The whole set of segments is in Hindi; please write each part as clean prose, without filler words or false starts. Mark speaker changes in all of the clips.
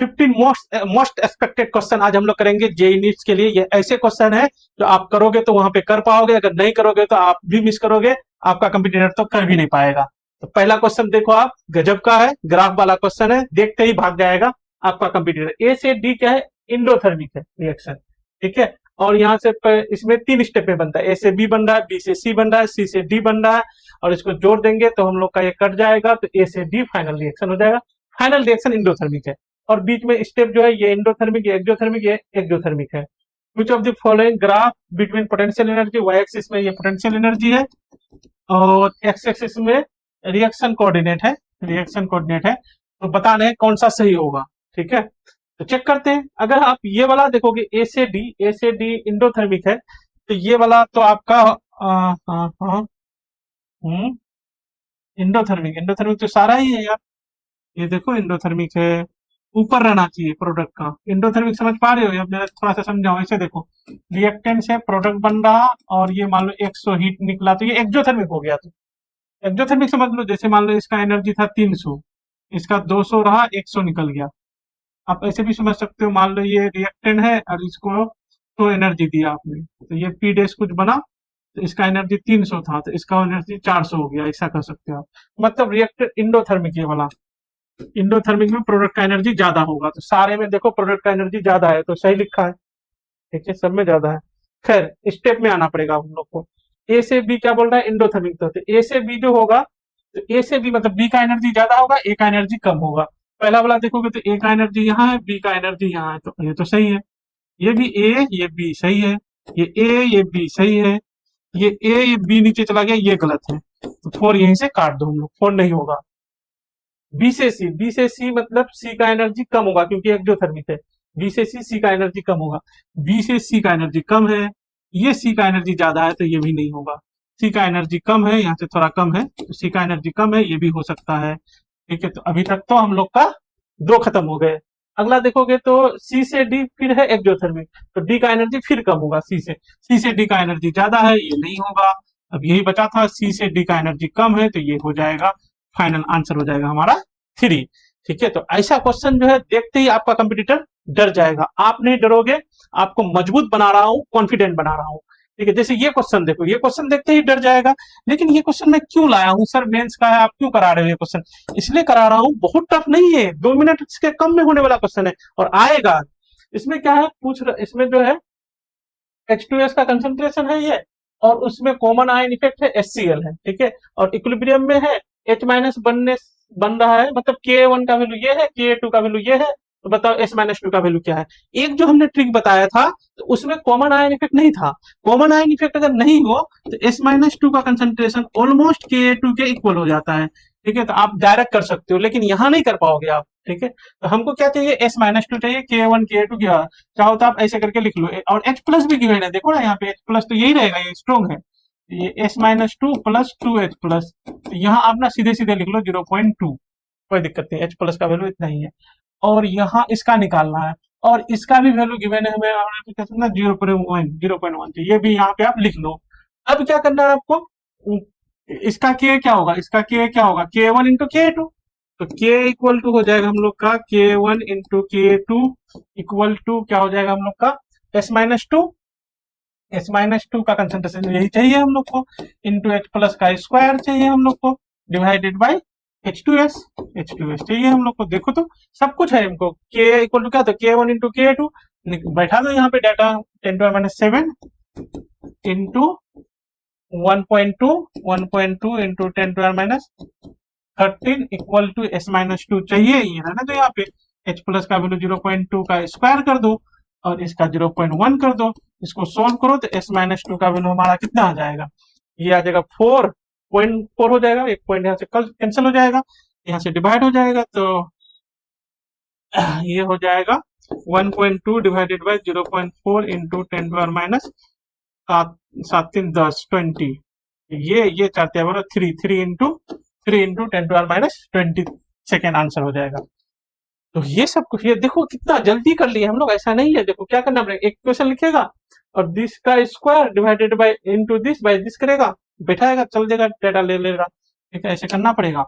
Speaker 1: 15 मोस्ट एक्सपेक्टेड क्वेश्चन आज हम लोग करेंगे जेईई नीट्स के लिए। ये ऐसे क्वेश्चन है जो आप करोगे तो वहां पे कर पाओगे, अगर नहीं करोगे तो आप भी मिस करोगे, आपका कंपटीटर तो कर भी नहीं पाएगा। तो पहला क्वेश्चन देखो आप, गजब का है, ग्राफ वाला क्वेश्चन है, देखते ही भाग जाएगा आपका कंपटीटर। ए से डी क्या है, इंडोथर्मिक है रिएक्शन, ठीक है। और यहाँ से इसमें 3 स्टेप में बनता है, ए से बी बन रहा है, बी से सी बन रहा है, सी से डी बन रहा है, और इसको जोड़ देंगे तो हम लोग का ये कट जाएगा, तो ए से डी फाइनल रिएक्शन हो जाएगा। फाइनल रिएक्शन इंडोथर्मिक है, और बीच में स्टेप जो है ये इंडोथर्मिक, ये एक्सोथर्मिक, ये एक्सोथर्मिक है। Which of the following graph between potential energy, y axis में ये पोटेंशियल एनर्जी है और एक्स एक्सिस में रिएक्शन कोऑर्डिनेट है, रिएक्शन कोऑर्डिनेट है, तो बताना है कौन सा सही होगा, ठीक है। तो चेक करते हैं, अगर आप ये वाला देखोगे ए से डी इंडोथर्मिक है, तो ये वाला तो आपका इंडोथर्मिक, इंडोथर्मिक तो सारा ही है यार, ये देखो इंडोथर्मिक है, ऊपर रहना चाहिए प्रोडक्ट का। इंडोथर्मिक समझ पा रहे हो, अब मैं थोड़ा सा समझाऊं, ऐसे देखो रिएक्टेंट से प्रोडक्ट बन रहा और ये मान लो 100 हीट निकला, तो ये एक्सोथर्मिक हो गया। तो एक्सोथर्मिक समझ लो, जैसे मान लो इसका एनर्जी था 300, इसका 200 रहा, 100 निकल गया। आप ऐसे भी समझ सकते हो, मान लो ये रिएक्टेंट है और इसको तो एनर्जी दिया आपने, तो ये पी डैश कुछ बना, तो इसका एनर्जी 300 था, तो इसका एनर्जी 400 हो गया, ऐसा कर सकते हो आप। मतलब रिएक्टेंट इंडोथर्मिक ये वाला, इंडोथर्मिक में प्रोडक्ट का एनर्जी ज्यादा होगा, तो सारे में देखो प्रोडक्ट का एनर्जी ज्यादा है, तो सही लिखा है, ठीक है, सब में ज्यादा है। खैर स्टेप में आना पड़ेगा हम लोग को। ए से बी क्या बोल रहा है, इंडोथर्मिक, तो ए से बी जो होगा, तो ए से बी मतलब बी का एनर्जी ज्यादा होगा, ए का एनर्जी कम होगा। पहला वाला देखोगे तो ए का एनर्जी यहाँ है, बी का एनर्जी यहाँ है, तो ये तो सही है। ये भी ए, ये बी सही है, ये ए, ये बी सही है, ये ए, ये बी नीचे चला गया, ये गलत है, तो 4 यहीं से काट दो हम लोग, 4 नहीं होगा। बी से सी, बी से सी मतलब सी का एनर्जी कम होगा क्योंकि एक्सोथर्मिक है, बी से सी, सी का एनर्जी कम होगा, बी से सी का एनर्जी कम है, ये सी का एनर्जी ज्यादा है, तो ये भी नहीं होगा। सी का एनर्जी कम है, यहाँ से थोड़ा कम है, तो सी का एनर्जी कम है, ये भी हो सकता है, ठीक है। तो अभी तक तो हम लोग का 2 खत्म हो गए। अगला देखोगे तो सी से डी फिर है एक्सोथर्मिक, तो डी का एनर्जी फिर कम होगा सी से डी का एनर्जी ज्यादा है, ये नहीं होगा। अब यही बचा था, सी से डी का एनर्जी कम है, तो ये हो जाएगा, फाइनल आंसर हो जाएगा हमारा 3, ठीक है। तो ऐसा क्वेश्चन जो है देखते ही आपका कंपटीटर डर जाएगा, आप नहीं डरोगे, आपको मजबूत बना रहा हूं, कॉन्फिडेंट बना रहा हूं, ठीक है। जैसे ये क्वेश्चन देखो, ये क्वेश्चन देखते ही डर जाएगा, लेकिन ये क्वेश्चन मैं क्यों लाया हूं सर, मेंस का है, आप क्यों करा रहे हो ये क्वेश्चन, इसलिए करा रहा हूं, बहुत टफ नहीं है, 2 मिनट के कम में होने वाला क्वेश्चन है और आएगा। इसमें क्या है, इसमें जो है H2S का कंसंट्रेशन है ये, और उसमें कॉमन आयन इफेक्ट है, HCl है, ठीक है, और इक्विलिब्रियम में है, H माइनस बन रहा है, मतलब Ka1 का वैल्यू ये है, Ka2 का वैल्यू ये है, तो बताओ S माइनस 2 का वैल्यू क्या है। एक जो हमने ट्रिक बताया था, तो उसमें कॉमन आयन इफेक्ट नहीं था, कॉमन आयन इफेक्ट अगर नहीं हो तो S माइनस 2 का कंसंट्रेशन ऑलमोस्ट Ka2 के इक्वल हो जाता है, ठीक है। तो आप डायरेक्ट कर सकते हो, लेकिन यहाँ नहीं कर पाओगे आप, ठीक है। तो हमको क्या चाहिए, S माइनस 2 चाहिए, Ka1 Ka2 क्या चाहो तो आप ऐसे करके लिख लो, और H प्लस भी गिवन है, देखो ना यहाँ पे H प्लस तो यही रहेगा, ये स्ट्रॉन्ग है, ये S minus 2 plus 2H plus, तो यहाँ आप ना सीधे सीधे लिख लो 0.2, कोई दिक्कत नहीं, H प्लस का वैल्यू इतना ही है, और यहाँ इसका निकालना है, और इसका भी वैल्यू गिवन है हमें 0.1, तो ये भी यहाँ पे आप लिख लो। अब क्या करना है आपको, इसका K क्या होगा, इसका K क्या होगा, K1 इंटू K2, तो K इक्वल टू हो जाएगा हम लोग का K1 into K2 equal to क्या हो जाएगा हम लोग का S माइनस 2, S माइनस 2 का कंसंट्रेशन यही चाहिए हम लोग को, इंटू H प्लस का स्क्वायर चाहिए हम लोग को, डिवाइडेड बाई H2S चाहिए हम लोग को। देखो तो सब कुछ है हमको, K इक्वल टू क्या था, K1 इंटू K2, बैठा दो यहाँ पे data 10⁻⁷ into 1.2 into 10⁻13 equal to S minus 2 चाहिए, ये है ना, तो यहाँ पे H प्लस का वैल्यू 0.2 का स्क्वायर कर दो और इसका 0.1 कर दो, इसको सोल्व करो तो S माइनस 2 का वैल्यू हमारा कितना आ जाएगा, ये आ जाएगा 4.4 हो जाएगा, एक पॉइंट यहाँ से कल कैंसिल हो जाएगा, यहाँ से डिवाइड हो जाएगा, तो ये हो जाएगा 1.2 डिवाइडेड बाई 0.4 इंटू 10⁻⁷ ये चाहते हैं 3 इंटू 10⁻⁻20 सेकेंड आंसर हो जाएगा। तो ये सब कुछ, ये देखो कितना जल्दी कर लिए हम लोग, ऐसा नहीं है, देखो क्या करना पड़ेगा, एक क्वेश्चन लिखेगा और दिस का square divided by into this by this करेगा, बैठाएगा, चल देगा, डाटा ले लेगा, ठीक है, ऐसे करना पड़ेगा।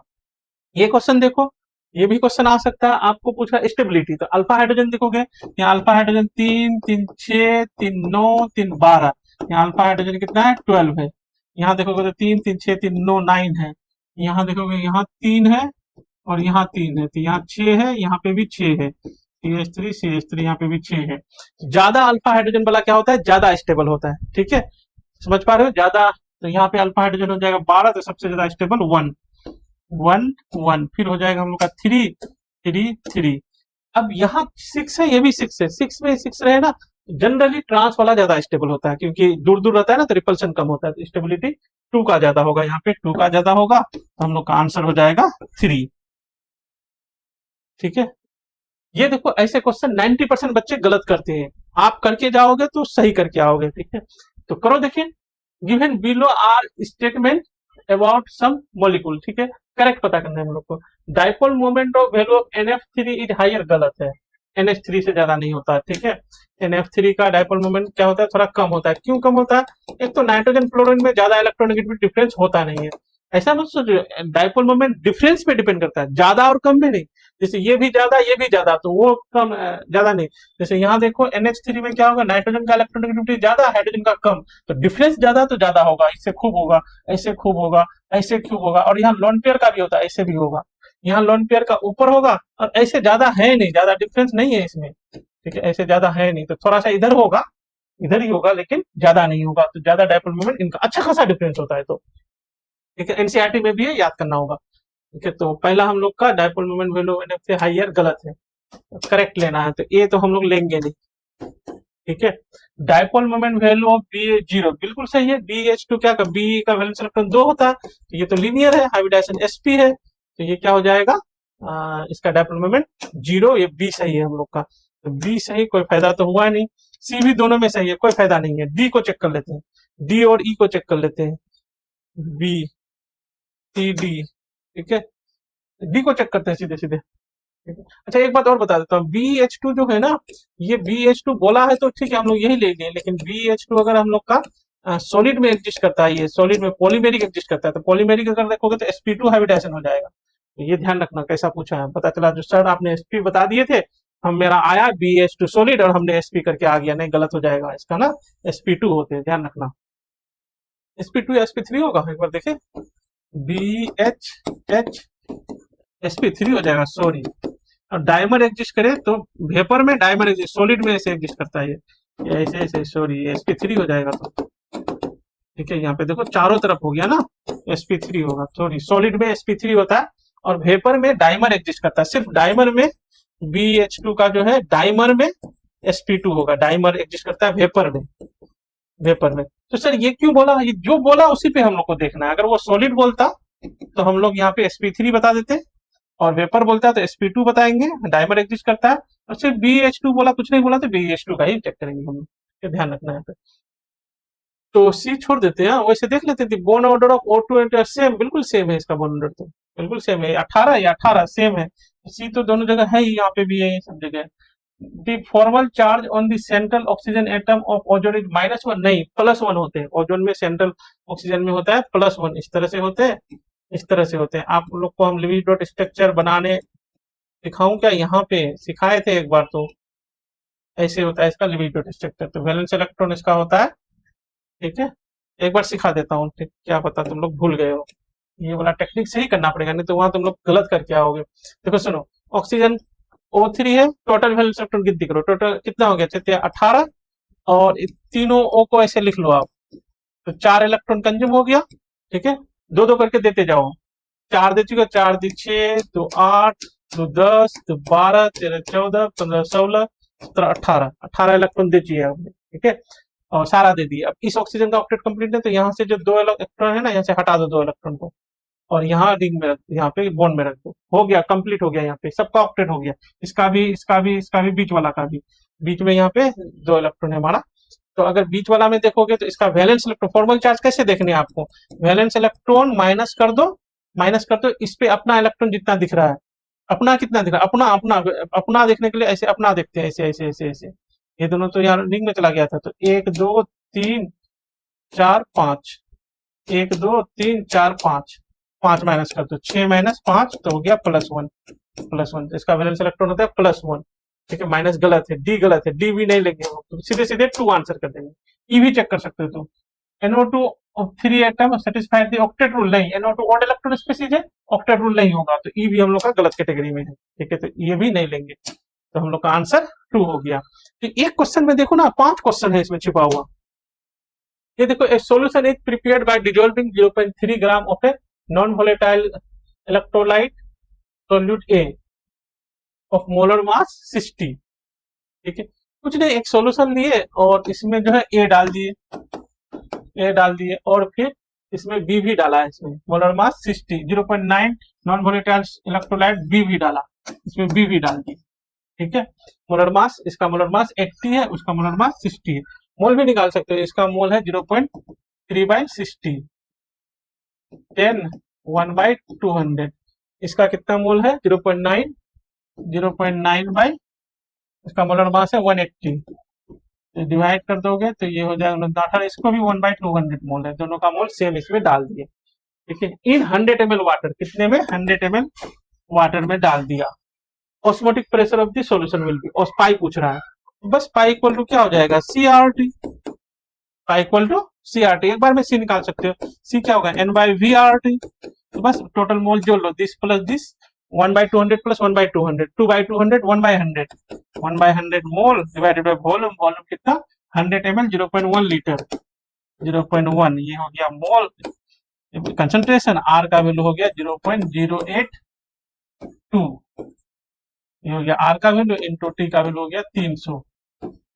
Speaker 1: ये क्वेश्चन देखो, ये भी क्वेश्चन आ सकता है, आपको पूछा स्टेबिलिटी, तो अल्फा हाइड्रोजन देखोगे, यहाँ अल्फा हाइड्रोजन 3 3 6 3 9 3 12, यहाँ अल्फा हाइड्रोजन कितना है 12 है। यहाँ देखोगे तो 3 3 6 3 9 9 है। यहाँ देखोगे यहाँ 3 है और यहाँ 3 है, तो यहाँ 6 है, यहाँ पे भी 6 है, CH3 यहाँ पे भी 6 है। ज्यादा अल्फा हाइड्रोजन वाला क्या होता है, ज्यादा स्टेबल होता है, ठीक है, समझ पा रहे हो, ज्यादा। तो यहाँ पे अल्फा हाइड्रोजन हो जाएगा 12, तो सबसे ज्यादा स्टेबल 1 1 1, फिर हो जाएगा हम लोग का 3 3 3। अब यहाँ 6 है, ये भी 6 है, 6 में 6 रहे ना, जनरली ट्रांस वाला ज्यादा स्टेबल होता है, क्योंकि दूर दूर रहता है ना, तो रिपल्शन कम होता है, तो स्टेबिलिटी 2 का ज्यादा होगा, यहाँ पे 2 का ज्यादा होगा, तो हम लोग का आंसर हो जाएगा 3, ठीक है। ये देखो ऐसे क्वेश्चन 90% बच्चे गलत करते हैं, आप करके जाओगे तो सही करके आओगे, ठीक है। तो करो, देखिए, given below are statement about some molecule, ठीक है, करेक्ट पता करना है हम लोग को। Dipole moment of value of NF3 is higher, गलत है, NH3 से ज्यादा नहीं होता है, ठीक है। NF3 का डाइपोल मोमेंट क्या होता है, थोड़ा कम होता है। क्यों कम होता है, एक तो नाइट्रोजन फ्लोरीन में ज्यादा इलेक्ट्रोनेगेटिविटी डिफरेंस होता नहीं है, ऐसा मत सोचो, डाइपोल मोमेंट डिफरेंस पे डिपेंड करता है, ज्यादा और कम में नहीं। जैसे ये भी ज्यादा ये भी ज्यादा, तो वो कम ज्यादा नहीं। जैसे यहाँ देखो NH3 में क्या होगा, नाइट्रोजन का इलेक्ट्रोनेगेटिविटी ज्यादा, हाइड्रोजन का कम, तो डिफरेंस ज्यादा तो ज्यादा होगा, इससे खूब होगा, ऐसे खूब होगा, ऐसे क्यूब होगा, और यहाँ लोन पेयर का भी होता है, ऐसे भी होगा, यहाँ लोन पेयर का ऊपर होगा, और ऐसे ज्यादा है नहीं, ज्यादा डिफरेंस नहीं है इसमें, ठीक है, ऐसे ज्यादा है नहीं, तो थोड़ा सा इधर होगा, इधर ही होगा, लेकिन ज्यादा नहीं होगा, तो ज्यादा डाइपोल मोमेंट इनका अच्छा खासा डिफरेंस होता है, तो ठीक है, एनसीईआरटी में भी है, याद करना होगा, ठीक है। तो पहला हम लोग का डाइपोल मोमेंट वैल्यू NF से हाइयर गलत है, करेक्ट लेना है, तो ये तो हम लोग लेंगे नहीं, ठीक है। Dipole moment value of be 0 बिल्कुल सही है, BH2 क्या का बी का वैलेंस इलेक्ट्रॉन 2 होता है, तो ये तो लीनियर है, हाइब्रिडाइजेशन sp है, तो ये क्या हो जाएगा, इसका डाइपोल मोमेंट 0, ये बी सही है हम लोग का, तो बी सही, कोई फायदा तो हुआ नहीं। सी भी दोनों में सही है, कोई फायदा नहीं है। डी को चेक कर लेते हैं, डी और ई को चेक कर लेते हैं, बी सी डी, ठीक है, डी को चेक करते हैं सीधे सीधे, ठीक है। अच्छा, एक बात और बता देता हूँ, BH2 जो है ना, ये BH2 बोला है तो ठीक है, हम लोग यही ले लिए, लेकिन BH2 अगर हम लोग का सॉलिड में एग्जिस्ट करता है, ये सॉलिड में पॉलीमेरिक एग्जिस्ट करता है, तो पॉलीमेरिक अगर देखोगे तो sp2 हाइब्रिडाइजेशन हो जाएगा, तो ये ध्यान रखना, कैसा पूछा है, पता चला जो सर आपने sp बता दिए थे, हम मेरा आया BH2 सॉलिड और हमने sp करके आ गया, नहीं गलत हो जाएगा इसका ना, sp2 होते हैं, ध्यान रखना, sp2 या sp3 होगा, एक बार देखे, BH sp3 हो जाएगा, सॉरी। और डायमर एग्जिस्ट करे तो वेपर में डायमर एग्जिस्ट, सॉलिड में ऐसे एग्जिस्ट करता है, ये ऐसे ऐसे, सॉरी, sp3 हो जाएगा, तो ठीक है, यहाँ पे देखो चारों तरफ हो गया ना, sp3 होगा, सॉरी, सॉलिड में sp3 होता है, और वेपर में डायमर एग्जिस्ट करता है, सिर्फ डायमर में BH2 का जो है डायमर में sp2 होगा, डायमर एग्जिस्ट करता है वेपर में, वेपर में। तो सर ये क्यों बोला, ये जो बोला उसी पे हम लोग को देखना है, अगर वो सॉलिड बोलता तो हम लोग यहाँ पे sp3 बता देते, और वेपर बोलता है तो sp2 बताएंगे, डायमर एग्जिस्ट करता है, और सिर्फ BH2 बोला, कुछ नहीं बोला, तो BH2 का ही चेक करेंगे हम लोग, ये ध्यान रखना है। तो सी छोड़ देते हैं, वैसे देख लेते थे, bone order of O2 and same, बिल्कुल सेम है इसका बोन ऑर्डर, तो बिल्कुल सेम है, 18 या 18 सेम है, सी तो दोनों जगह है ही, यहाँ पे भी है, सब जगह। The formal charge on the central oxygen atom of ozone is -1, नहीं +1 होते हैं, ओजोन में सेंट्रल ऑक्सीजन में होता है +1, इस तरह से होते हैं, इस तरह से होते हैं। आप लोग को हम लिविज डॉट स्ट्रक्चर बनाने सिखाऊं क्या, यहाँ पे सिखाए थे एक बार, तो ऐसे होता है इसका लिविज डॉट स्ट्रक्चर, तो वैलेंस इलेक्ट्रॉन इसका होता है, ठीक है, एक बार सिखा देता हूँ, ठीक, क्या पता तुम लोग भूल गए हो, ये वाला टेक्निक सही करना पड़ेगा, नहीं तो वहां तुम लोग गलत करके आओगे। देखो सुनो, ऑक्सीजन O3 है, टोटल वैलेंस इलेक्ट्रॉन गिनती करो, टोटल कितना हो गया, चलिए 18, और तीनों O को ऐसे लिख लो आप, तो 4 इलेक्ट्रॉन कंज्यूम हो गया, ठीक है, दो दो करके देते जाओ, 4 दे चुके, 4 दी 6, तो 8, तो 10, तो 12, 13, 14, 15, 16, 17, 18, 18 इलेक्ट्रॉन दे चाहिए आपने, ठीक है, और सारा दे दिया। अब इस ऑक्सीजन का ऑक्टेट कंप्लीट है, तो यहाँ से जो 2 इलेक्ट्रॉन है ना, यहाँ से हटा दो 2 इलेक्ट्रॉन को, और यहाँ रिंग में रख दो, यहाँ पे बॉन्ड में रख दो, हो गया, कंप्लीट हो गया, यहाँ पे सबका ऑक्टेट हो गया, इसका भी, इसका भी, इसका भी, बीच वाला का भी, बीच में यहाँ पे 2 इलेक्ट्रॉन है हमारा। तो अगर बीच वाला में देखोगे तो इसका वैलेंस इलेक्ट्रॉन, फॉर्मल चार्ज कैसे देखने हैं आपको, वैलेंस इलेक्ट्रॉन माइनस कर दो, माइनस कर दो, इस पे अपना इलेक्ट्रॉन जितना दिख रहा है, अपना कितना दिख रहा है, अपना अपना अपना देखने के लिए ऐसे अपना देखते हैं, ऐसे ऐसे ऐसे ऐसे, ये दोनों तो यार रिंग में चला गया था, तो 1 2 3 4 5, 1 2 3 4 5, 5 माइनस कर दो, 6 - 5, तो हो गया +1, +1, इसका वैलेंस इलेक्ट्रॉन होता है +1, ठीक है। माइनस गलत है, डी गलत है, डी भी नहीं लेंगे हम, तो सीधे सीधे 2 आंसर कर देंगे। ई भी चेक कर सकते हो तुम। NO2 3 atom satisfied the octet rule, नहीं, NO2 ऑड इलेक्ट्रॉन स्पीसीज है, ऑक्टेट रूल नहीं होगा, तो ई भी हम लोग का गलत कैटेगरी में है, ठीक है, तो ये भी नहीं लेंगे, तो हम लोग का आंसर 2 हो गया। तो एक क्वेश्चन में देखो ना 5 क्वेश्चन है इसमें छिपा हुआ। ये देखो, ए solution is prepared by dissolving 0.3 gram of a non volatile electrolyte solute A of molar mass 60, ठीक है। कुछ नहीं, एक सॉल्यूशन लिए और इसमें जो है ए डाल दिए और फिर इसमें बी भी डाला है, इसमें molar mass 60, 0.9 non volatile electrolyte B भी डाला, इसमें बी भी डाल दिए, ठीक है। मोलर मास, इसका मोलर मास 80 है, उसका मोलर मास 60 है। मोल भी निकाल सकते हो, इसका मोल है 0.3/60, 10 1/200, इसका कितना मोल है 0.9 बाई, इसका मोलर मास है 180, तो डिवाइड कर दोगे तो ये हो जाएगा 18, इसको भी 1/200 मोल है, दोनों का मोल सेम इसमें डाल दिए, ठीक है। इन 100 ml वाटर, कितने में 100 ml वाटर में डाल दिया। Osmotic pressure of the solution will be, और पाई पूछ रहा है, बस पाई इक्वल टू क्या हो जाएगा CRT, pi equal to CRT, एक बार में C निकाल सकते हो, C क्या होगा N/VRT, तो बस टोटल मोल जोड़ लो, this plus this, 1/200 plus 1/200, 2/200, 1/100, 1/100 mole divided by volume, volume कितना 100 ml, 0.1 लीटर, 0.1, ये हो गया मोल। कंसंट्रेशन R का वैल्यू हो गया 0.082, ये हो गया R का वैल्यू, इंटू T का वैल्यू हो गया 300,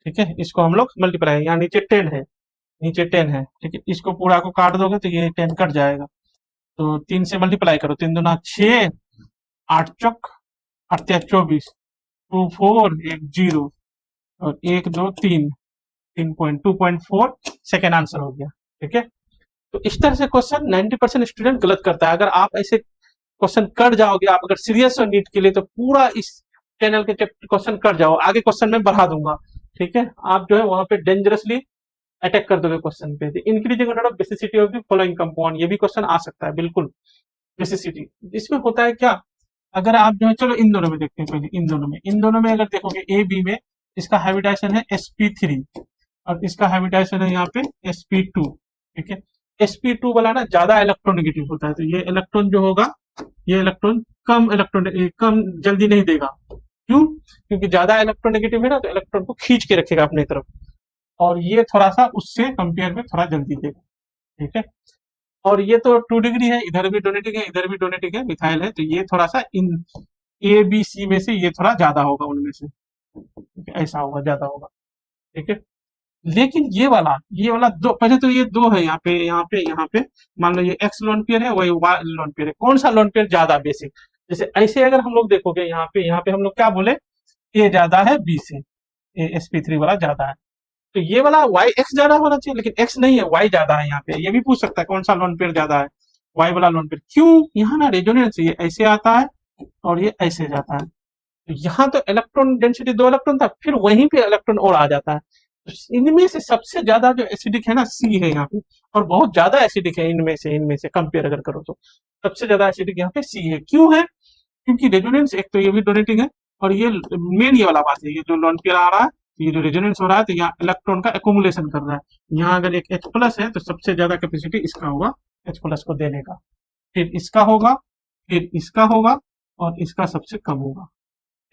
Speaker 1: ठीक है। इसको हम लोग मल्टीप्लाई, यहाँ नीचे 10 है, नीचे 10 है, ठीक है, इसको पूरा को काट दोगे तो ये 10 कट जाएगा, तो 3 से मल्टीप्लाई करो, 3 दूना 6, 8 चौक 8 या 24, 2 4 1 0 और 1 2 3, 2.4 सेकेंड आंसर हो गया, ठीक है। तो इस तरह से क्वेश्चन 90% स्टूडेंट गलत करता है। अगर आप ऐसे क्वेश्चन कर जाओगे, आप अगर सीरियस हो नीट के लिए, तो पूरा इस चैनल के क्वेश्चन कर जाओ, आगे क्वेश्चन में बढ़ा दूंगा, ठीक है। आप जो है वहां पे डेंजरसली अटैक कर दोगे क्वेश्चन पे। Increasing order of basicity of the following compound, ये भी क्वेश्चन आ सकता है, बिल्कुल। बेसिसिटी इसमें होता है क्या, अगर आप जो है, चलो इन दोनों में देखते हैं पहले, इन दोनों में अगर देखोगे ए बी में, इसका हैबिटेशन है sp3 और इसका हैबिटेशन है यहाँ पे sp2, ठीक है। sp2 वाला ना ज्यादा इलेक्ट्रोनेगेटिव होता है, तो ये इलेक्ट्रॉन जो होगा, ये इलेक्ट्रॉन कम जल्दी नहीं देगा, क्यों, क्योंकि ज्यादा इलेक्ट्रोनेगेटिव है ना, तो इलेक्ट्रॉन को खींच के रखेगा अपनी तरफ, और ये थोड़ा सा उससे कंपेयर में थोड़ा जल्दी देगा, ठीक है। और ये तो 2 डिग्री है, इधर भी डोनेटिंग है, इधर भी डोनेटिंग है, मिथाइल है, तो ये थोड़ा सा इन ए बी सी में से ये थोड़ा ज्यादा होगा उनमें से, ऐसा होगा, ज्यादा होगा, ठीक है। लेकिन ये वाला दो, पहले तो ये 2 है, यहाँ पे मान लो ये एक्स लोन पेयर है, वही वाई लोन पेयर है, कौन सा लोन पेयर ज्यादा बेसिक, जैसे ऐसे अगर हम लोग देखोगे यहाँ पे हम लोग क्या बोले, ए ज्यादा है बी से, sp3 वाला ज्यादा है, तो ये वाला वाई एक्स ज्यादा होना चाहिए, लेकिन एक्स नहीं है, वाई ज्यादा है यहाँ पे। ये भी पूछ सकता है कौन सा लोन पेयर ज्यादा है, वाई वाला लोन पेयर, क्यों, यहाँ ना रेजोनेंस, ये ऐसे आता है और ये ऐसे जाता है, तो यहाँ तो इलेक्ट्रॉन डेंसिटी 2 इलेक्ट्रॉन था, फिर वहीं पे इलेक्ट्रॉन और आ जाता है, तो इनमें से सबसे ज्यादा जो एसिडिक है ना सी है यहाँ पे, और बहुत ज्यादा एसिडिक है इनमें से कंपेयर अगर करो तो सबसे ज्यादा एसिडिक यहाँ पे सी है। क्यों है, क्योंकि रेजोनेंस, एक तो ये भी डोनेटिंग है, और ये मेन ये वाला बात है, ये जो लोन पेयर आ रहा है, ये जो रेजोनेंस हो रहा है, तो यहाँ इलेक्ट्रॉन का एक्यूमुलेशन कर रहा है, यहाँ अगर एक H प्लस है तो सबसे ज्यादा कैपेसिटी इसका होगा H प्लस को देने का, फिर इसका होगा, फिर इसका होगा, और इसका सबसे कम होगा,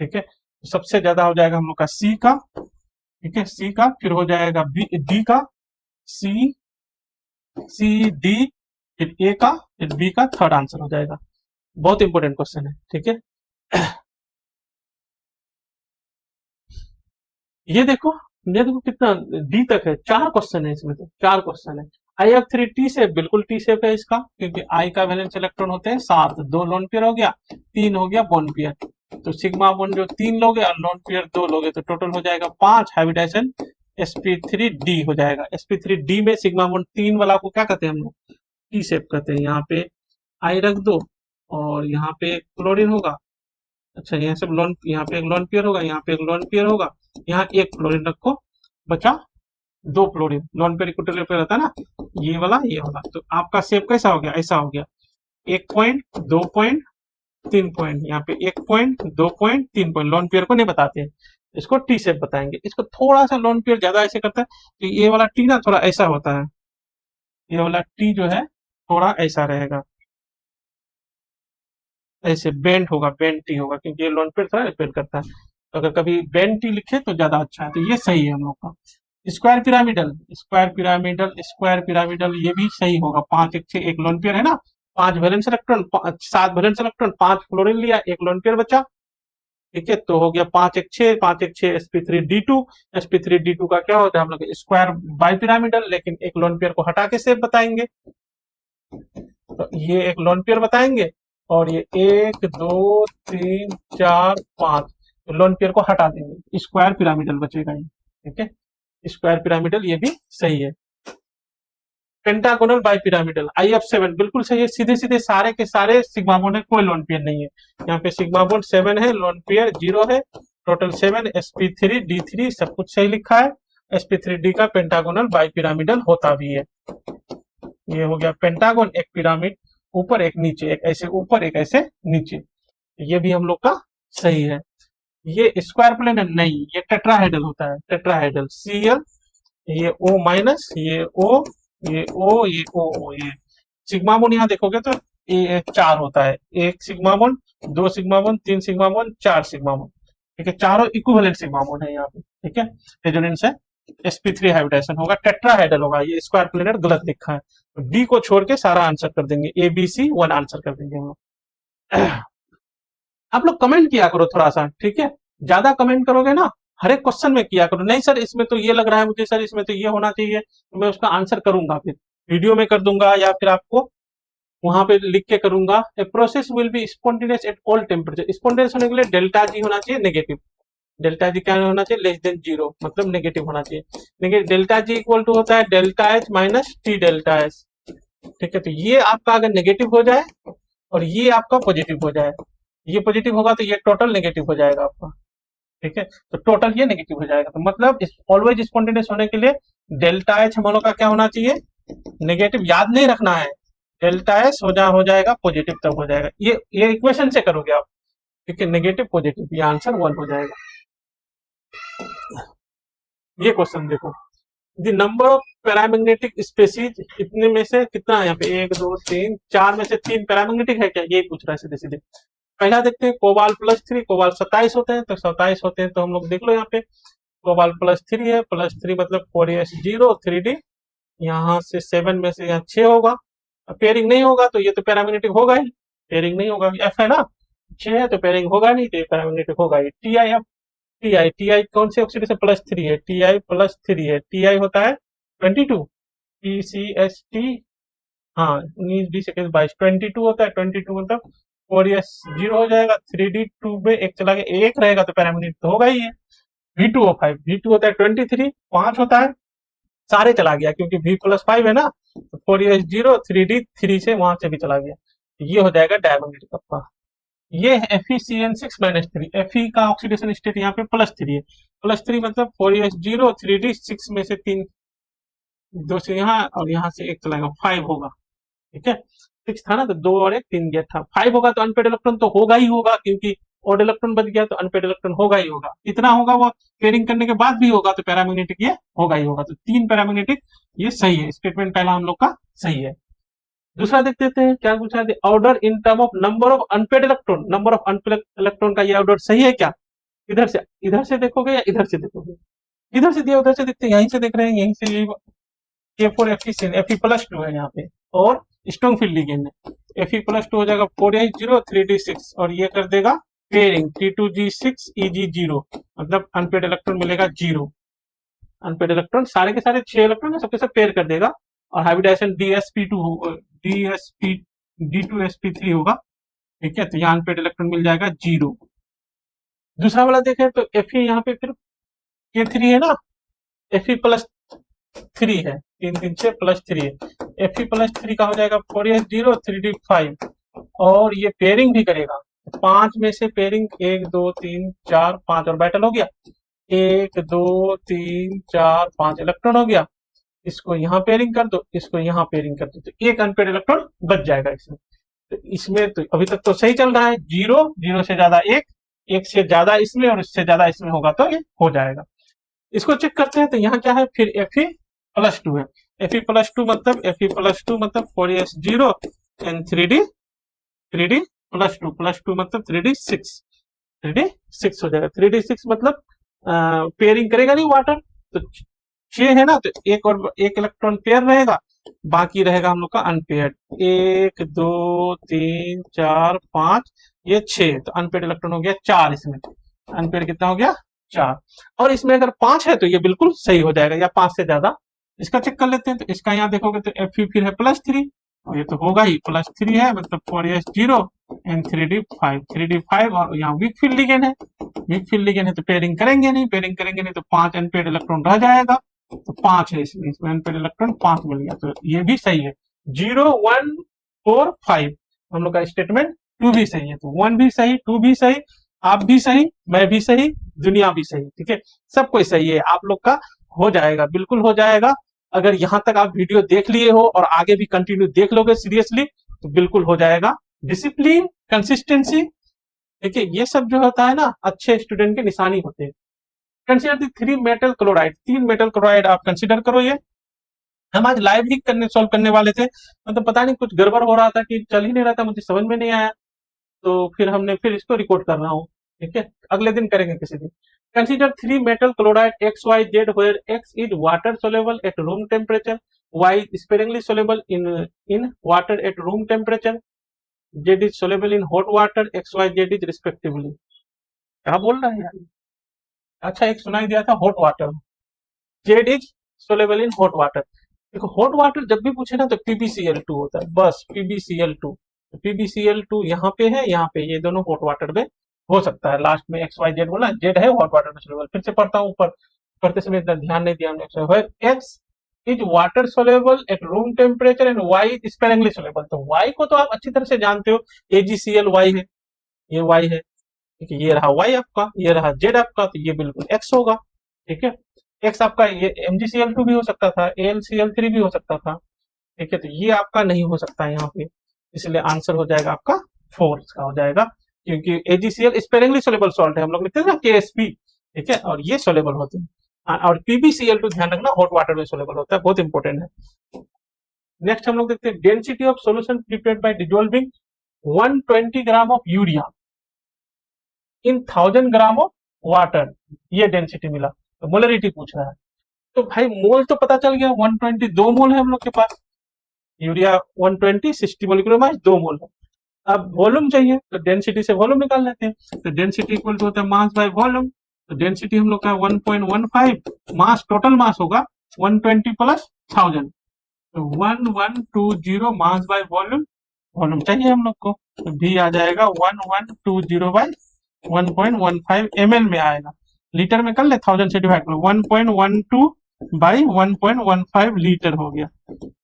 Speaker 1: ठीक है। सबसे ज्यादा हो जाएगा हम लोग का सी का, ठीक है, सी का, फिर हो जाएगा डी का, सी डी, फिर ए का, फिर बी का, थर्ड आंसर हो जाएगा। बहुत इंपॉर्टेंट क्वेश्चन है, ठीक है। ये देखो कितना डी तक है, 4 क्वेश्चन है इसमें, तो 4 क्वेश्चन है। IF3 टी शेप, बिल्कुल टी शेप है इसका, क्योंकि आई का वैलेंस इलेक्ट्रॉन होते हैं 7, 2 लोन पेयर हो गया, 3 हो गया बॉन्ड पेयर, तो सिग्मा बॉन्ड जो 3 लोगे और लोन पेयर 2 लोगे, तो टोटल हो जाएगा 5, हैबिटेशन sp3d हो जाएगा। sp3d में सिग्मा बॉन्ड 3 वाला को क्या कहते हैं हम लोग, टी शेप कहते हैं। यहाँ पे आई रख दो और यहाँ पे क्लोरीन होगा, अच्छा यहाँ सब लोन, यहाँ पे एक लोन पेयर होगा, यहाँ पे एक लोन पेयर होगा, यहाँ एक क्लोरीन रखो, बचा 2 chlorine, lone pair equatorial pair रहता है ना, ये वाला, तो आपका शेप कैसा हो गया, ऐसा हो गया, 1 पॉइंट, 2 पॉइंट, 3 पॉइंट, यहाँ पे 1 point, 2 point, 3 point. Lone pair को नहीं बताते हैं, इसको टी शेप बताएंगे। इसको थोड़ा सा लोन पेयर ज्यादा ऐसे करता है, तो ये वाला टी ना थोड़ा ऐसा होता है, ये वाला टी जो है थोड़ा ऐसा रहेगा, ऐसे बेंट होगा, बेंट टी होगा, क्योंकि ये लोन पेयर थोड़ा रिपेयर करता है। तो अगर कभी बेंट टी लिखे तो ज्यादा अच्छा है, तो ये सही है हम लोग का। Square pyramidal, square pyramidal, square pyramidal, ये भी सही होगा। 5 एक 6, एक लोन पेयर है ना, 5 valence electron, 7 valence electron, 5 fluorine लिया, एक लोन पेयर बचा। ठीक है, तो हो गया 5 एक 6, 5 एक 6 sp3d2। sp3d2 का क्या होता है, हम लोग स्क्वायर बाई पिरामिडल, लेकिन एक लोन पेयर को हटा के शेप बताएंगे। तो ये एक लोन पेयर बताएंगे, और ये 1 2 3 4 5, तो लोन पेयर को हटा देंगे, स्क्वायर पिरामिडल बचेगा ये। ठीक है, स्क्वायर पिरामिडल ये भी सही है। पेंटागोनल बाई पिरामिडल, IF7 बिल्कुल सही है, सीधे सीधे सारे के सारे सिग्मा बॉन्ड है, कोई लोन पेयर नहीं है। यहाँ पे सिग्मा बॉन्ड 7 है, लोन पेयर 0 है, टोटल 7, sp3d3 सब कुछ सही लिखा है। sp3d का पेंटागोनल बाई पिरामिडल होता भी है। ये हो गया पेंटागोन, एक पिरामिड ऊपर एक नीचे, एक ऐसे ऊपर एक ऐसे नीचे, ये भी हम लोग का सही है। ये स्क्वायर प्लेन है नहीं, ये टेट्राहेड्रल होता है, टेट्राहेड्रल Cl, ये O माइनस, ये O, ये O, ये O, ये सिग्मा बॉन्ड यहाँ देखोगे तो ये 4 होता है, 1 sigma bond, 2 sigma bond, 3 sigma bond, 4 sigma bond. ठीक है, चारों इक्विवेलेंट सिग्मा बॉन्ड है यहाँ पे। ठीक है, रेजोनेंस है, sp3 हाइब्रिडाइजेशन होगा, टेट्राहेड्रल होगा। ये स्क्वायर प्लेनर गलत लिखा है, तो डी को छोड़ के सारा आंसर कर देंगे, ABC 1 आंसर कर देंगे हम लोग। आप लोग कमेंट किया करो थोड़ा सा, ठीक है, ज्यादा कमेंट करोगे ना, हर एक क्वेश्चन में किया करो। नहीं सर इसमें तो ये लग रहा है मुझे, सर इसमें तो ये होना चाहिए, तो मैं उसका आंसर करूंगा, फिर वीडियो में कर दूंगा, या फिर आपको वहां पे लिख के करूंगा। A process will be spontaneous at all temperature, spontaneous होने के लिए डेल्टा जी होना चाहिए नेगेटिव, डेल्टा जी क्या होना चाहिए, लेस देन 0, मतलब नेगेटिव होना चाहिए। डेल्टा जी इक्वल टू होता है delta H minus T delta S. ठीक है, तो ये आपका अगर नेगेटिव हो जाए और ये आपका पॉजिटिव हो जाए, ये पॉजिटिव होगा तो ये टोटल नेगेटिव हो जाएगा आपका। ठीक है, तो टोटल ये नेगेटिव हो जाएगा, तो मतलब ऑलवेज स्पॉन्टेनियस होने के लिए डेल्टा एच हम लोग का क्या होना चाहिए, नेगेटिव। याद नहीं रखना है, डेल्टा एस हो जाएगा पॉजिटिव, तब हो जाएगा। ये इक्वेशन से करोगे आप, ठीक है, नेगेटिव पॉजिटिव, ये आंसर 1 हो जाएगा। ये क्वेश्चन देखो, the number of paramagnetic species, इतने में से कितना है यहाँ पे, 1 2 3 4 में से 3 पैरामैग्नेटिक है क्या, ये पूछ रहा है सीधे सीधे। पहला देखते हैं, कोबाल +3, कोबाल 27 होते हैं, तो 27 होते हैं, तो हम लोग देख लो यहाँ पे कोबाल +3 है, +3 मतलब 4s0 3d, यहाँ से 7 में से यहाँ 6 होगा, पेयरिंग नहीं होगा तो ये तो पैरामैग्नेटिक होगा ही, पेयरिंग नहीं होगा, F है ना, 6 है तो पेयरिंग होगा नहीं, तो ये पैरामैग्नेटिक होगा ही। टी आई कौन से ऑक्सीडेशन, +3 है, टी आई टी आई होता है 22, PCST, हाँ 19 20 21 22 22 होता है, 22 मतलब 4s0 हो जाएगा, 3d2 में एक चला गया, एक रहेगा तो पैरामैग्नेटिक तो होगा ही है। V2O5 होता है 23, 5 होता है, सारे चला गया क्योंकि V+5 है ना, तो 4s0 3d3 से वहां से भी चला गया, ये हो जाएगा डायमैग्नेटिक आपका। ये है FeCN6-3, Fe का ऑक्सीडेशन स्टेट यहाँ पे +3 है, +3 मतलब 4s0 3d6 में से 3, 2 से यहाँ और यहाँ से एक चलाएगा, 5 होगा। ठीक है, 6 था ना, तो 2 और 1 3 गया था, 5 होगा तो अनपेड इलेक्ट्रॉन तो होगा ही होगा, क्योंकि ओड इलेक्ट्रॉन बच गया तो अनपेड इलेक्ट्रॉन होगा ही होगा, इतना होगा वो पेयरिंग करने के बाद भी होगा, तो पैरामैग्नेटिक ये होगा ही होगा, तो 3 पैरामैग्नेटिक ये सही है, स्टेटमेंट पहला हम लोग का सही है। दूसरा देख लेते हैं क्या पूछा है, order in term of number of unpaired electron, number of unpaired electron का ये ऑर्डर सही है क्या, इधर से देखोगे या इधर से देखोगे, इधर से दिया उधर से देखते हैं, यहीं से देख रहे हैं, यहीं से ये K4 Fe+2 है यहाँ पे, और स्ट्रॉन्ग फील्ड लिगेंड है, Fe+2 हो जाएगा 4s0 3d6, और ये कर देगा पेयरिंग T2g6 Eg0, मतलब अनपेड इलेक्ट्रॉन मिलेगा 0, अनपेड इलेक्ट्रॉन सारे के सारे 6 इलेक्ट्रॉन सबके सब पेयर कर देगा, और हाइब्रिडाइजेशन D2sp3 होगा। ठीक है, तो यहाँ अनपेड इलेक्ट्रॉन मिल जाएगा 0। दूसरा वाला देखें तो Fe यहाँ पे फिर K3 है ना, Fe+3 है, 3 3 6 +3 है, Fe+3 का हो जाएगा 4s0 3d5, और ये पेयरिंग भी करेगा, 5 में से पेयरिंग 1 2 3 4 5 और बैटल हो गया, 1 2 3 4 5 इलेक्ट्रॉन हो गया, इसको यहाँ पेयरिंग कर दो, इसको यहाँ पेयरिंग कर दो, तो एक अनपेड इलेक्ट्रॉन बच जाएगा इसमें, तो इसमें तो अभी तक तो सही चल रहा है, 0, 0 से ज्यादा 1, 1 से ज्यादा इसमें और इससे ज्यादा इसमें होगा तो ये हो जाएगा। इसको चेक करते हैं, तो यहाँ क्या है, फिर Fe+2 है। Fe+2 मतलब 4s0 एंड 3d+2 मतलब 3d6 हो जाएगा। 3d6 मतलब पेयरिंग करेगा नहीं वाटर, तो 6 है ना, तो एक इलेक्ट्रॉन पेयर रहेगा, बाकी रहेगा हम लोग का अनपेयर्ड। 1 2 3 4 5, ये 6, तो अनपेयर्ड इलेक्ट्रॉन हो गया 4। इसमें अनपेयर्ड कितना हो गया, 4। और इसमें अगर 5 है तो ये बिल्कुल सही हो जाएगा, या 5 से ज्यादा। इसका चेक कर लेते हैं, तो इसका यहाँ देखोगे तो Fe फिर है +3, और ये तो होगा ही, +3 है मतलब 4s0 एंड 3d5 और यहाँ वीक फील्ड लिगेंड है। वीक फील्ड लिगेंड है तो पेयरिंग करेंगे नहीं, तो 5 अनपेयर्ड इलेक्ट्रॉन रह जाएगा, तो 5 है इसमें अनपेयर्ड इलेक्ट्रॉन 5 मिल गया, तो ये भी सही है। 0 1 4 5 हम लोग का स्टेटमेंट 2 भी सही है, तो 1 भी सही, 2 भी सही, आप भी सही, मैं भी सही, दुनिया भी सही, ठीक है, सब कोई सही है। आप लोग का हो जाएगा, बिल्कुल हो जाएगा। अगर यहाँ तक आप वीडियो देख लिए हो और आगे भी कंटिन्यू देख लोगे सीरियसली, तो बिल्कुल हो जाएगा। डिसिप्लिन, कंसिस्टेंसी, देखिए ये सब जो होता है ना, अच्छे स्टूडेंट के निशानी होते हैं। Consider the 3 metal chloride, 3 metal chloride आप कंसिडर करो। ये हम आज लाइव ही सॉल्व करने वाले थे, मतलब पता नहीं कुछ गड़बड़ हो रहा था कि चल ही नहीं रहा था, मुझे समझ में नहीं आया, तो फिर इसको रिकॉर्ड कर रहा हूँ, ठीक है, अगले दिन करेंगे किसी दिन। Consider 3 metal chloride XYZ where X is water soluble at room temperature, Y is sparingly soluble in water at room temperature, Z is soluble in hot water, XYZ is respectively। क्या बोल रहा है यार? अच्छा, एक सुनाई दिया था hot water, Z is soluble in hot water. देखो हॉट वाटर जब भी पूछे ना तो PbCl2 होता है, बस PbCl2। PbCl2 यहाँ पे है, यहाँ पे, ये दोनों हॉट वाटर में हो सकता है। लास्ट में XYZ बोला, जेड है हॉट वाटर में सोलेबल। फिर से पढ़ता हूँ, ऊपर पढ़ते समय इतना ध्यान नहीं दिया हमने। X is water soluble at room temperature and y is sparingly soluble. तो वाई को तो आप अच्छी तरह से जानते हो, AgCl है, ये वाई है, ठीक है, ये रहा वाई आपका, ये रहा जेड आपका, तो ये बिल्कुल एक्स होगा, ठीक है। एक्स आपका ये MgCl2 भी हो सकता था, AlCl3 भी हो सकता था, ठीक है, तो ये आपका नहीं हो सकता है यहाँ पे, इसलिए आंसर हो जाएगा आपका 4 का हो जाएगा, क्योंकि AgCl स्पेरिंगली सोलेबल सॉल्ट है, हम लोग लिखते हैं ना KSP, ठीक है, और ये सोलेबल होते हैं। और PbCl2 ध्यान रखना हॉट वाटर में सोलेबल होता है, बहुत इंपॉर्टेंट है। नेक्स्ट हम लोग देखते हैं density of solution prepared by dissolving 120 gram of urea in 1000 gram of water, ये डेंसिटी मिला, तो मोलरिटी पूछ रहा है। तो भाई मोल तो पता चल गया, 120 2 मोल है हम लोग के पास, यूरिया 120 60 मोलिकुलर मास 2 मोल है। अब वॉल्यूम चाहिए, तो डेंसिटी से वॉल्यूम निकाल लेते हैं, तो डेंसिटी इक्वल टू होता है मास बाय वॉल्यूम। तो डेंसिटी हम लोग का 1.15, मास टोटल मास होगा 120 प्लस 1000, तो 1120 मास बाय वॉल्यूम, वॉल्यूम चाहिए हम लोग को, तो भी आ जाएगा 1120 बाय 1.15 ml में आएगा। लीटर में कर ले, 1000 से डिवाइड करो, 1.12 बाई 1.15 लीटर हो गया,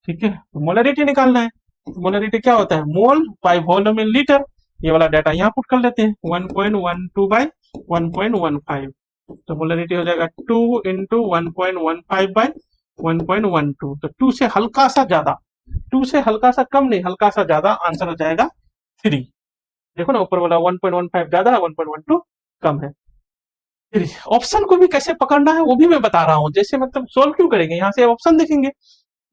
Speaker 1: ठीक है। तो मोलरिटी निकालना है, मोलरिटी क्या होता है, मोल बाय वॉल्यूम इन लीटर। ये वाला डाटा यहाँ पुट कर लेते हैं, 1.12 बाई 1.15, तो मोलरिटी हो जाएगा 2 इंटू 1.15 बाई 1.12, तो 2 से हल्का सा ज्यादा, 2 से हल्का सा कम नहीं, हल्का सा ज्यादा, आंसर हो जाएगा 3। देखो ना ऊपर वाला 1.15 ज्यादा है, 1.12 कम है। ऑप्शन को भी कैसे पकड़ना है वो भी मैं बता रहा हूँ, जैसे मतलब सोल्व क्यों करेंगे, यहाँ से ऑप्शन देखेंगे,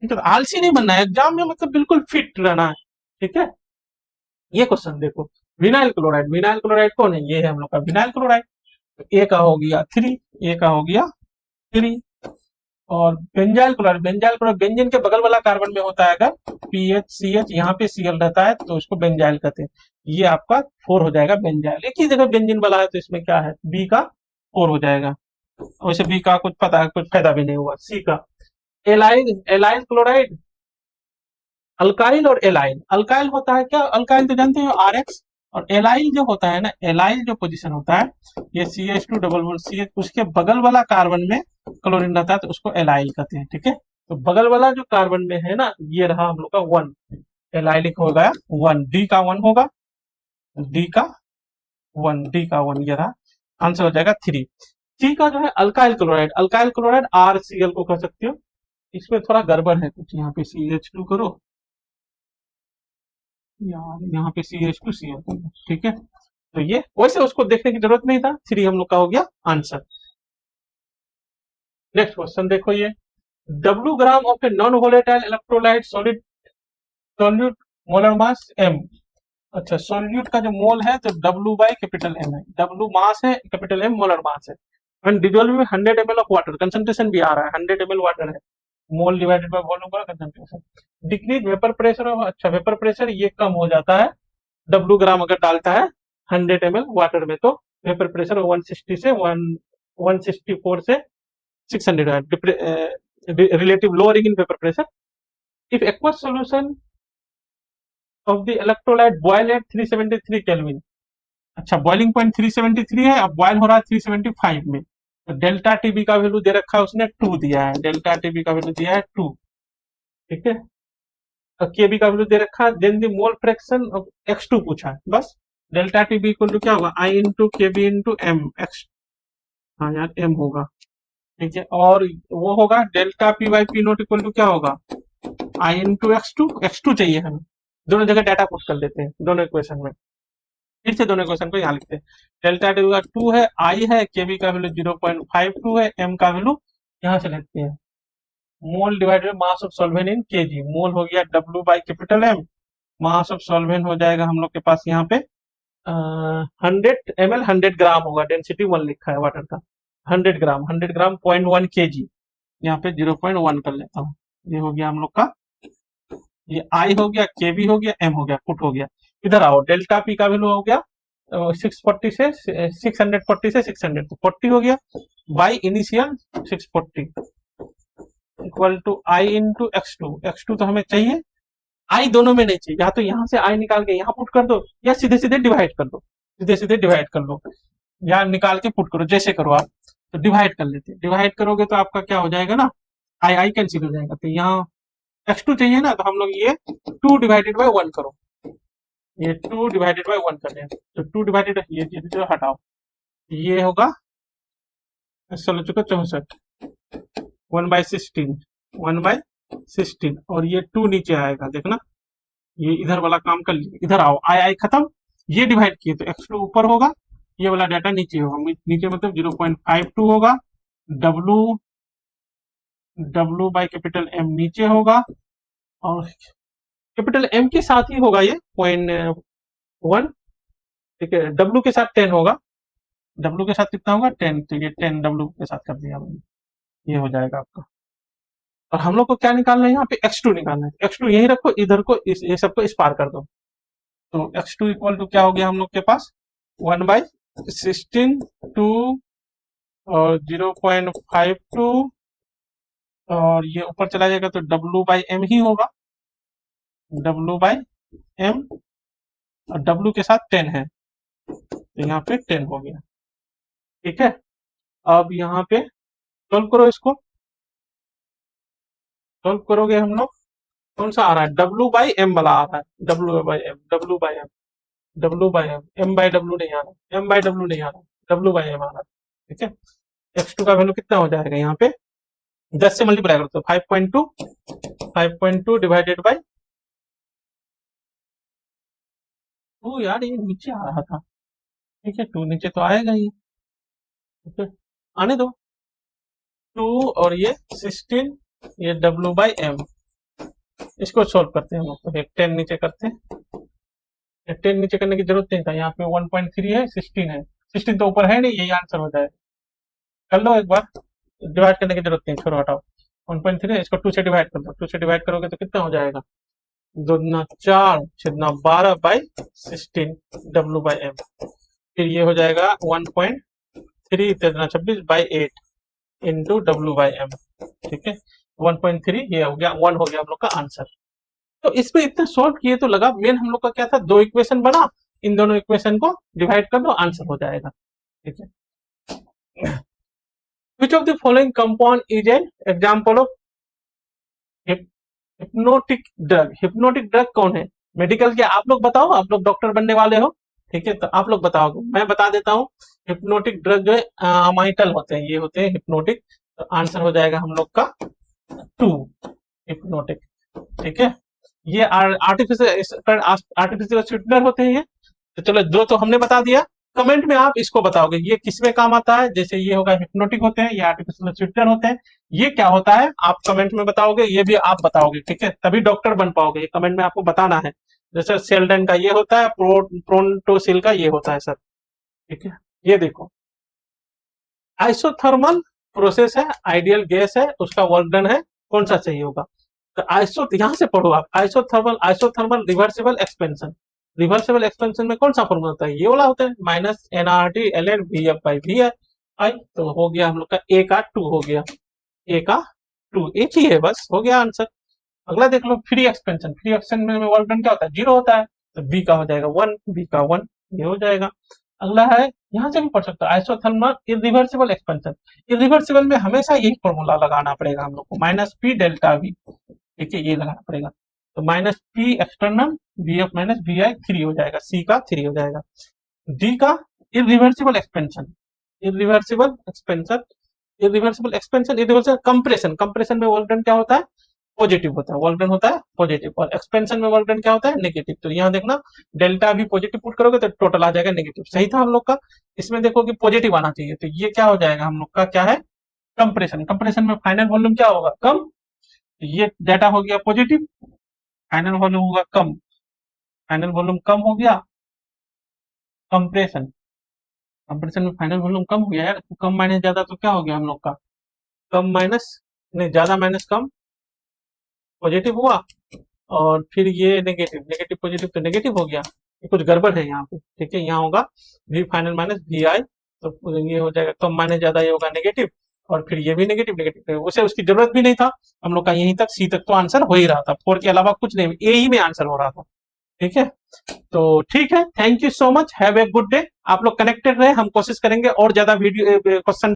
Speaker 1: तो आलसी नहीं बनना है एग्जाम में, मतलब बिल्कुल फिट रहना है, ठीक है। ये क्वेश्चन देखो, विनाइल क्लोराइड, विनाइल क्लोराइड कौन है, ये है हम लोग का विनाइल क्लोराइड। ए का हो गया 3, ए का हो गया 3, और benzyl chloride, benzyl chloride benzene के बगल वाला कार्बन में होता है, अगर PHCH यहाँ पे Cl रहता है तो उसको बेंजाइल कहते हैं। ये आपका 4 हो जाएगा बेंजाइल, एक ही जगह बेंजीन वाला है तो इसमें क्या है, बी का 4 हो जाएगा। वैसे बी का कुछ पता है, कुछ फायदा भी नहीं हुआ। सी का एलाइल, एलाइल क्लोराइड, अल्काइल और एलाइल, अल्काइल होता है क्या, अल्काइल तो जानते हो RX, और एलाइल जो होता है ना, एलाइल जो पोजीशन होता है, ये CH2 उसके बगल वाला कार्बन में क्लोरीन रहता है तो उसको एलाइल कहते हैं, ठीक है। तो बगल वाला जो कार्बन में है ना, ये रहा हम लोग का 1, एलाइलिक हो गया 1, डी का 1 होगा, डी का 1, डी का 1, ये रहा, आंसर हो जाएगा 3। सी का जो है alkyl chloride, alkyl chloride RCl को कह सकते हो, इसमें थोड़ा गड़बड़ है कुछ, यहाँ पे CH2 करो, यार यहाँ पे CH2Cl, ठीक है। तो ये वैसे उसको देखने की जरूरत नहीं था, 3 हम लोग का हो गया आंसर। नेक्स्ट क्वेश्चन देखो, ये W gram of a non volatile electrolyte solid solute molar mass m। अच्छा, सॉल्यूट का जो मोल है तो W बाई कैपिटल M है, W मास है, कैपिटल M मोलर मास है। एंड डिजोल्व में 100 ml ऑफ वाटर, कंसंट्रेशन भी आ रहा है, 100 ml वाटर है, मोल डिवाइडेड बाय वॉल्यूम का कंसंट्रेशन। डिक्रीज वेपर प्रेशर, अच्छा वेपर प्रेशर ये कम हो जाता है W ग्राम अगर डालता है 100 ml वाटर में, तो वेपर प्रेशर 160 से 164 से 600 है, relative lowering in vapour pressure. If aqueous solution of the electrolyte boil at 373 kelvin. अच्छा, बॉइलिंग पॉइंट 373 है, अब बॉयल हो रहा है 375 में, तो डेल्टा टीबी का वैल्यू दे रखा है उसने 2 दिया है, डेल्टा टीबी का वैल्यू दिया है 2, ठीक है। और केबी का वैल्यू दे रखा है, then the mole fraction of x2 पूछा है, बस डेल्टा टीबी इक्वल टू क्या होगा, i into Kb into m x, हाँ यार एम होगा, ठीक है। और वो होगा delta p by p naught equal to क्या होगा, आई इंटू एक्स टू चाहिए हमें, दोनों जगह डाटा पुट कर लेते हैं दोनों इक्वेशन में, फिर से दोनों इक्वेशन को यहाँ लिखते हैं। डेल्टा टी का 2 है, आई है, केबी का वैल्यू 0.52 है, एम का वैल्यू यहाँ से लेते हैं, mole divided mass of solvent in KG, mole हो गया W by capital M, mass of solvent हो जाएगा हम लोग के पास यहाँ पे 100 ml 100 ग्राम होगा, डेंसिटी 1 लिखा है वाटर का, 100 ग्राम 0.1 kg, यहाँ पे 0.1 कर लेता हूँ, ये हो गया हम लोग का, ये आई हो गया, केबी हो गया, एम हो गया, पुट हो गया। इधर आओ, डेल्टा पी का वैल्यू हो गया 640 से 640 से 600, तो 40 हो गया, by initial 640 equal to i into x two तो हमें चाहिए, आई दोनों में नहीं चाहिए, या तो यहाँ से आई निकाल के यहाँ पुट कर दो, या सीधे सीधे डिवाइड कर दो, सीधे सीधे डिवाइड कर लो, या निकाल के पुट करो, जैसे करो आप। तो डिवाइड कर लेते हैं, डिवाइड करोगे तो आपका क्या हो जाएगा ना, आई आई कैंसिल हो जाएगा, तो यहाँ x2 चाहिए ना, तो हम लोग ये 2 डिवाइडेड बाय 1 करो, ये 2 डिवाइडेड बाय 1 कर रहे हैं, तो 2 डिवाइडेड ये जो हटाओ, ये होगा 16 1/16 और ये 2 नीचे आएगा, देखना ये इधर वाला काम कर लिए, इधर आओ, आई आई खत्म, ये डिवाइड किए तो x2 ऊपर होगा, ये वाला डाटा नीचे होगा, नीचे मतलब 0.52 होगा, W बाई कैपिटल M नीचे होगा, और कैपिटल M के साथ ही होगा ये 0.1, ठीक है, W के साथ 10 होगा, W के साथ कितना होगा 10, तो ये 10 W के साथ कर दिया मैंने, ये हो जाएगा आपका। और हम लोग को क्या निकालना है, यहाँ पे x2 निकालना है, x2 यही रखो, इधर को ये सबको इस पार कर दो, तो x2 इक्वल टू क्या हो गया हम लोग के पास 1/16 2 और 0.52, और ये ऊपर चला जाएगा तो W बाई M ही होगा, W बाई M, और W के साथ 10 है, तो यहाँ पे 10 हो गया, ठीक है। अब यहाँ पे सोल्व करो, इसको सोल्व करोगे हम लोग, कौन सा आ रहा है, W बाई M वाला आ रहा है, W by M, W by M, W by M, M by W नहीं आ रहा, M बाई W नहीं आ रहा, W बाई M आ रहा है, ठीक है। x2 का वैल्यू कितना हो जाएगा यहाँ पे, 10 से मल्टीप्लाई करो तो 5.2 डिवाइडेड बाई 2, यार ये नीचे आ रहा था, ठीक है, 2 नीचे तो आएगा ही, ठीक है, आने दो, 2 और ये 16, ये W बाई M, इसको सोल्व करते हैं हम लोग, तो 10 नीचे करते हैं, 10 नीचे करने की जरूरत नहीं था, यहाँ पे 1.3 है, 16 है, 16 तो ऊपर है नहीं, यही आंसर हो जाएगा, कर लो एक बार, डिवाइड करने की जरूरत नहीं, छोड़ो हटाओ, 1.3 है, इसको 2 से डिवाइड कर दो, 2 से डिवाइड करोगे तो कितना हो जाएगा, 2 दूना 4 छेदना 12 बाई 16 W बाई M, फिर ये हो जाएगा 1.3 तेरह 26 by 8 into W by M, ठीक है, 1.3 ये हो गया, 1 हो गया हम लोग का आंसर। तो इसमें इतना सॉल्व किए तो लगा मेन हम लोग का क्या था, 2 इक्वेशन बना, इन दोनों इक्वेशन को डिवाइड कर दो, आंसर हो जाएगा, ठीक है। Which of the following compound is an example of hypnotic drug, hypnotic drug कौन है, मेडिकल के आप लोग बताओ, आप लोग डॉक्टर बनने वाले हो, ठीक है, तो आप लोग बताओगे, मैं बता देता हूँ, हिप्नोटिक ड्रग जो है अमाइटल होते हैं, ये होते हैं हिप्नोटिक, तो आंसर हो जाएगा हम लोग का 2 हिप्नोटिक, ठीक है। ये आर्टिफिशियल स्वीटनर होते हैं। तो चलो दो तो हमने बता दिया, कमेंट में आप इसको बताओगे ये किस में काम आता है। जैसे ये होगा हिप्नोटिक होते हैं, ये आर्टिफिशियल स्वीटनर होते हैं, ये क्या होता है आप कमेंट में बताओगे, ये भी आप बताओगे, ठीक है, तभी डॉक्टर बन पाओगे, ये कमेंट में आपको बताना है। जैसे सेल्डन का ये होता है, प्रोन्टोसिल का ये होता है सर, ठीक है। ये देखो आइसोथर्मल प्रोसेस है, आइडियल गैस है, उसका वर्क डन है, कौन सा चाहिए होगा। तो यहाँ से पढ़ो आप, isothermal reversible expansion. Reversible expansion में कौन सा फॉर्मूला होता है, ये वाला होता है, minus NRT ln VF by VI। आई तो हो गया हम लोग का ए का 2 हो गया, ए का 2 एक ही है, बस हो गया आंसर। अगला देख लो फ्री एक्सपेंशन। फ्री एक्सपेंशन में वर्क डन क्या होता है, 0 होता है, तो बी का हो जाएगा 1, बी का 1, ये हो जाएगा। अगला है, यहाँ से भी पढ़ सकते हो, आइसोथर्मल इरिवर्सिबल एक्सपेंशन। इरिवर्सिबल में हमेशा यही फॉर्मूला लगाना पड़ेगा हम लोग को, माइनस पी डेल्टा वी, ठीक है, ये लगाना पड़ेगा। तो minus P external V F minus V I 3 हो जाएगा, सी का 3 हो जाएगा। डी का irreversible expansion, irreversible expansion, irreversible expansion, irreversible compression. Compression में वर्क डन क्या होता है, पॉजिटिव होता है, वर्क डन होता है पॉजिटिव, और एक्सपेंशन में वर्क डन क्या होता है, नेगेटिव। तो यहाँ देखना डेल्टा भी पॉजिटिव पुट करोगे तो टोटल आ जाएगा नेगेटिव, सही था हम लोग का। इसमें देखो कि पॉजिटिव आना चाहिए, तो ये क्या हो जाएगा हम लोग का, क्या है, कंप्रेशन। कंप्रेशन में फाइनल वॉल्यूम क्या होगा, कम, तो ये डाटा हो गया पॉजिटिव, फाइनल वॉल्यूम होगा कम, फाइनल वॉल्यूम कम हो गया, कंप्रेशन। कंप्रेशन में फाइनल वॉल्यूम कम हो गया यार, तो कम माइनस ज्यादा तो क्या हो गया हम लोग का, कम माइनस, नहीं ज्यादा माइनस कम, पॉजिटिव हुआ, और फिर ये नेगेटिव, नेगेटिव पॉजिटिव तो नेगेटिव हो गया, ये कुछ गड़बड़ है यहाँ पे, ठीक है। यहाँ होगा वी फाइनल माइनस वी आई, तो ये हो जाएगा कम माइनस ज्यादा, ये होगा नेगेटिव, और फिर ये भी नेगेटिव, नेगेटिव, उसे उसकी जरूरत भी नहीं था हम लोग का, यहीं तक सी तक तो आंसर हो ही रहा था, 4 के अलावा कुछ नहीं, ए ही में आंसर हो रहा था, ठीक है। तो ठीक है, thank you so much, have a good day. आप लोग कनेक्टेड रहे, हम कोशिश करेंगे और ज्यादा वीडियो क्वेश्चन